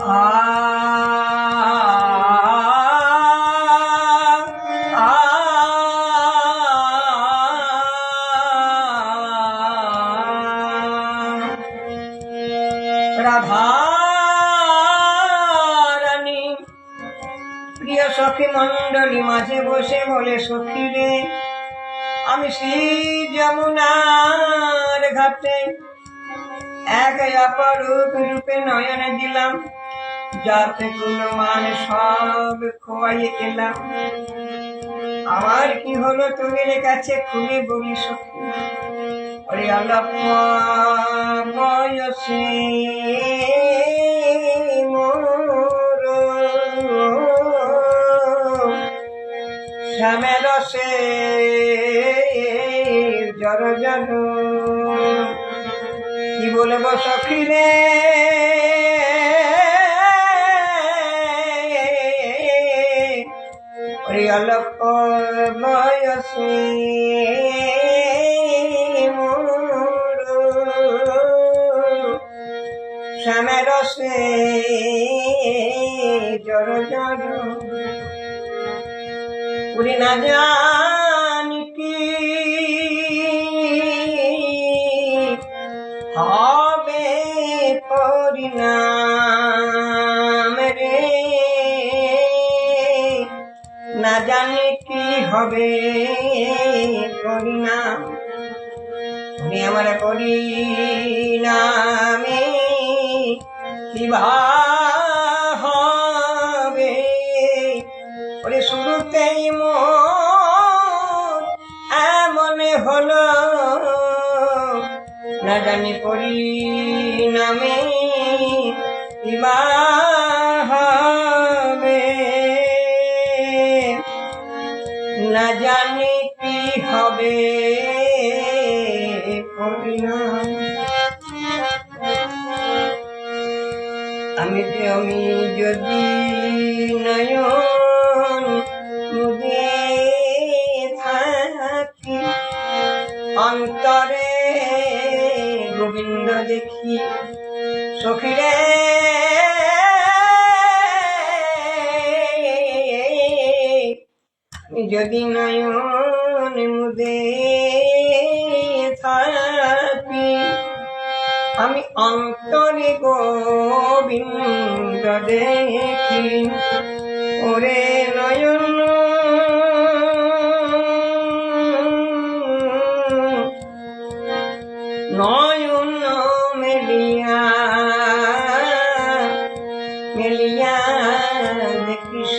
রাধারানী প্রিয় সখী মণ্ডলী মাঝে বসে বলে, সখী রে, আমি শ্রী যমুনার ঘাটে এক অপরূপ রূপে নয়নে দিলাম, যাতে কোনো মান সব খোয়াইয়ে গেলাম। আমার কি হলো তোদের কাছে খুলে বলি সখী। ওরে অল্প বয়সে মোর শ্যামে রসে জর জর, কি বলবো সখী রে, ওরে অল্প বয়সে মোর শ্যামে রসে জর জর, ওরে না জানি কি হবে পরিণাম রে, না জানি কি হবে পরিণাম। তুমি আমার পরিণামে কি হবে, ওরে শুরুতেই মন এমন হলো, না জানি পরিণামে কি হবে, না জানি কি হবে পরিণাম। আমি যদি নয়ন মুদে থাকি, অন্তরে গোবিন্দ দেখি, সখী রে, যদি নয়ন মুদে থাকি, আমি অন্তরে গোবিন্দ দেখি। ওরে নয়ন নয়ন মেলিয়া মেলিয়া দেখিস,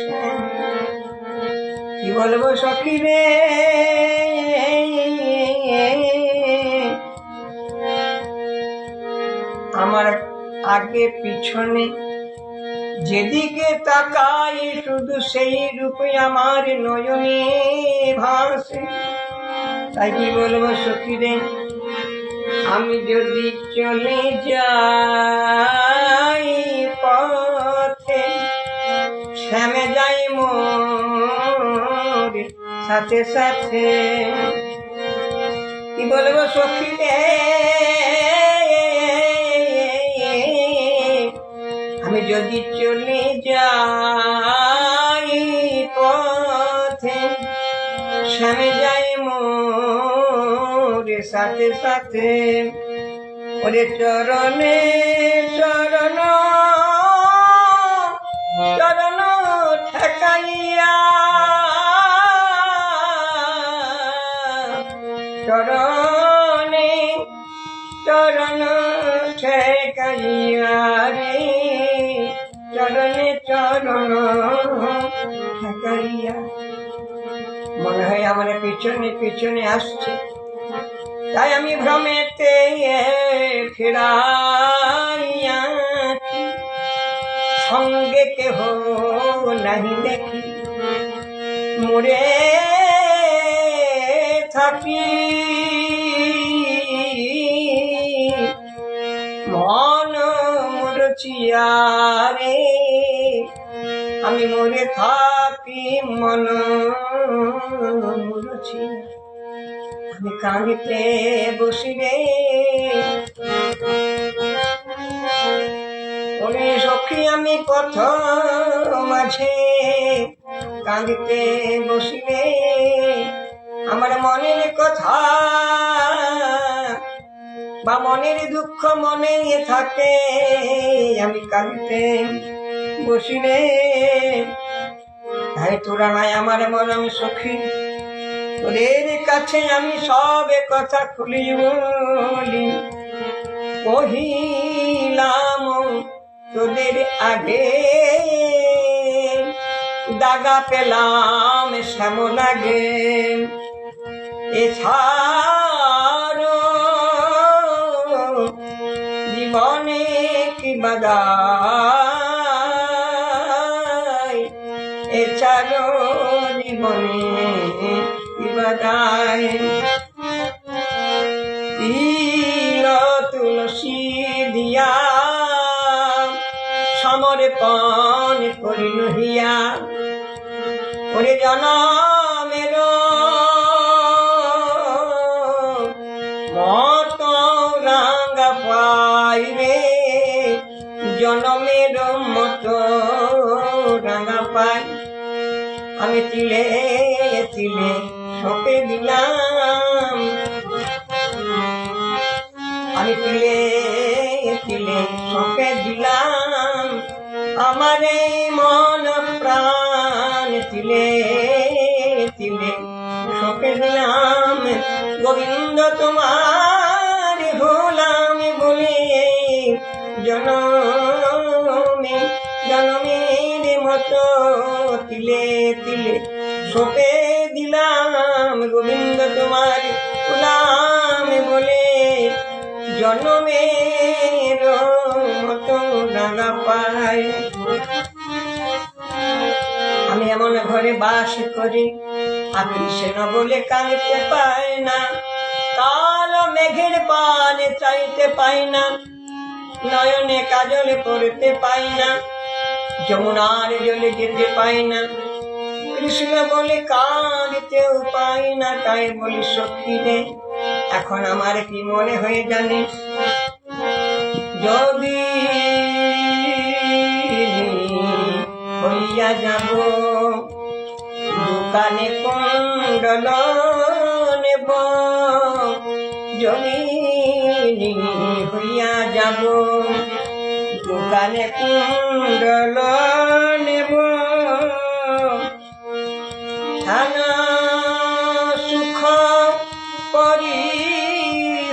কি বলবো সখী রে, আমার আগে পিছনে যেদিকে তাকাই শুধু সেই রূপে আমার নয়নে ভাসে। তাই কি বলবো সখী রে, আমি যদি চলে যাই পথে, শ্যামে যাই মোর সাথে সাথে, কি বলবো সখী রে, আমি যদি চলে যাই পথে, শ্যামে যাই মোর সাথে সাথে, ওরে চরণে চরণ চরণ ঠেকাইয়া, চরণে চরণ ঠেকাইয়া রে, চরণে চরণ ঠেকাইয়া। মনে হয় আমার পিছনে পিছনে আসছে, তাই আমি ভ্রমেতে ফিরাইয়া, সঙ্গে কেহ নাহি দেখি, মোরে থাকি মন মুরচিয়া রে, আমি মরে থাকি মন মুরচিয়া। আমি কাঁদিতে বসি রে, ওরে সখী আমি পথ মাঝে কাঁদিতে বসিলে আমার মনের কথা বা মনের দুঃখ মনে থাকে, আমি কাঁদিতে বসিলে তাই তোরা নাই আমার মরম সখী, তোদের কাছে আমি সব কথা খুলি বলি। কহিলাম তোদের আগে দাগা পেলাম শ্যাম লাগে, এছাড়ো জীবনে কি বাদাই, এছাড়ো জীবনে কি বাদাই। তুলসী দিয়া সমর্পণ করিল হিয়া, ওরে জনমের মত রাঙ্গা পাই রে, জনমের মত রাঙ্গা পাই। আমি তিলে তিলে সপে দিলাম, আমি তিলে তিলে সপে দিলাম আমার মন প্রাণ, তিলে তিলে সপে দিলাম। গোবিন্দ তোমার হলাম বলে জনমে জনমের মতো তিলে তিলে সপে দিলাম। গোবিন্দ তোমার হলাম বলে জনমের মতো রাঙা পাই। আমি এমন ঘরে বাস করি আপনি সেন বলে কাঁদতে পাই না, কালো মেঘের পানে চাইতে পাই না, নয়নে কাজলে পড়তে পাই না, যমুনার জলে যেতে পাই না, কৃষ্ণ বলে কাঁদতেও পাই না। তাই বলি সখী রে এখন আমার কি মনে হয়ে জানিস, যদি হইয়া যাব দোকানে কুণ্ডল নেব, যদি হইয়া যাব দোকানে কুণ্ডল নেব, সুখ করি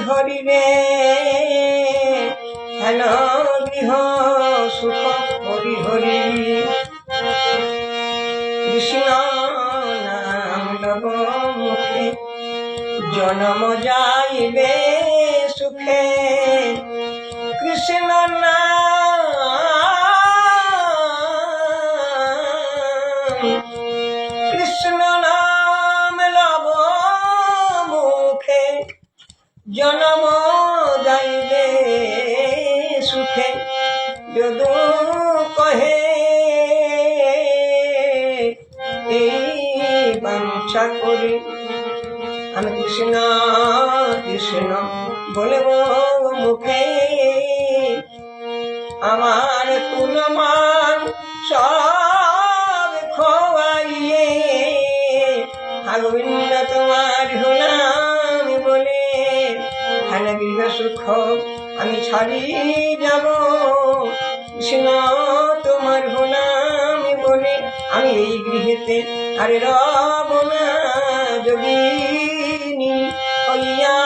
হরিরে হেন গৃহ সুখ করি হরি, কৃষ্ণ নাম লব মুখে জনম যাইবে সুখে, কৃষ্ণ নাম কৃষ্ণ নাম লব মুখে জনম যাইবে সুখে। যদু কহে এই বাঞ্ছা করি আমি কৃষ্ণ কৃষ্ণ বলব মুখে, আমার তুলমান সব খোয়াইয়ে গোবিন্দ তোমার হলাম বলে হেন গৃহ সুখ আমি ছাড়ি যাব, কৃষ্ণ তোমার হলাম বলে আমি এই গৃহেতে আরে রব না, যোগিনী হইয়া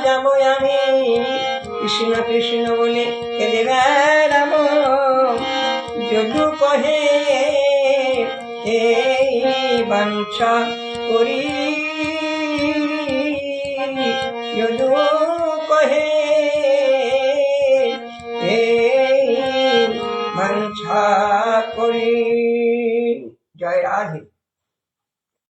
যাব আমি, কৃষ্ণ কৃষ্ণ বলে কেঁদে বেড়াব। যদু কহে এই বাঞ্ছা করি, যদু